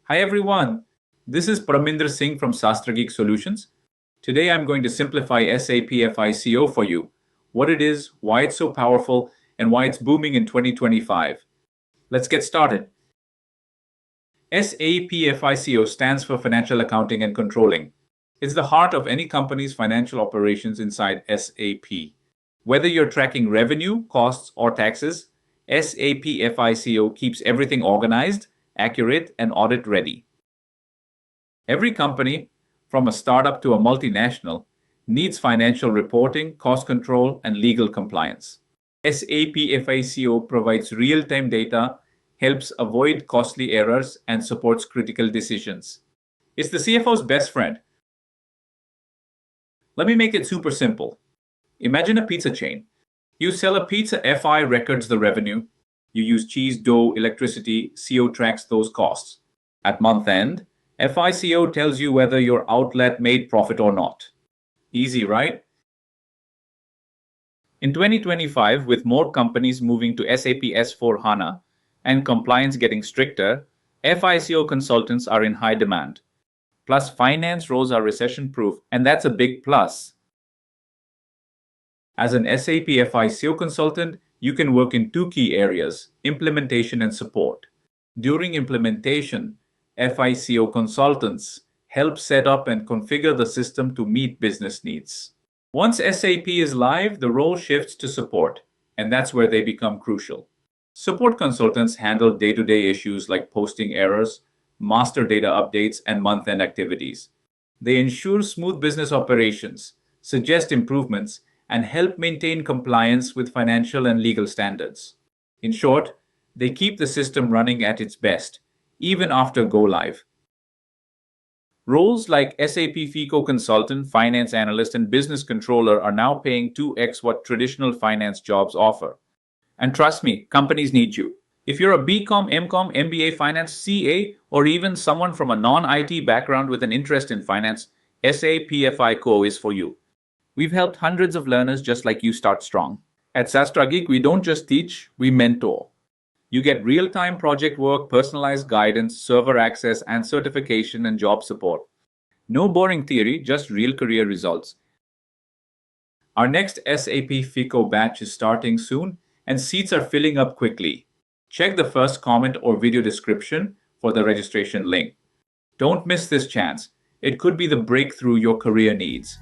Hi everyone, this is Paraminder Singh from Sastrageek Solutions. Today I'm going to simplify SAP FICO for you, what it is, why it's so powerful, and why it's booming in 2025. Let's get started. SAP FICO stands for Financial Accounting and Controlling. It's the heart of any company's financial operations inside SAP. Whether you're tracking revenue, costs, or taxes, SAP FICO keeps everything organized, accurate, and audit ready. Every company, from a startup to a multinational, needs financial reporting, cost control, and legal compliance. SAP FICO provides real-time data, helps avoid costly errors, and supports critical decisions. It's the CFO's best friend. Let me make it super simple. Imagine a pizza chain. You sell a pizza, FI records the revenue. You use cheese, dough, electricity, CO tracks those costs. At month end, FICO tells you whether your outlet made profit or not. Easy, right? In 2025, with more companies moving to SAP S/4HANA and compliance getting stricter, FICO consultants are in high demand. Plus, finance roles are recession-proof, and that's a big plus. As an SAP FICO consultant, you can work in two key areas: implementation and support. During implementation, FICO consultants help set up and configure the system to meet business needs. Once SAP is live, the role shifts to support, and that's where they become crucial. Support consultants handle day-to-day issues like posting errors, master data updates, and month-end activities. They ensure smooth business operations, suggest improvements, and help maintain compliance with financial and legal standards. In short, they keep the system running at its best, even after go live. Roles like SAP FICO consultant, finance analyst, and business controller are now paying 2x what traditional finance jobs offer. And trust me, companies need you. If you're a BCom, MCom, MBA, finance, CA, or even someone from a non-IT background with an interest in finance, SAP FICO is for you. We've helped hundreds of learners just like you start strong. At Sastrageek, we don't just teach, we mentor. You get real-time project work, personalized guidance, server access, and certification and job support. No boring theory, just real career results. Our next SAP FICO batch is starting soon, and seats are filling up quickly. Check the first comment or video description for the registration link. Don't miss this chance. It could be the breakthrough your career needs.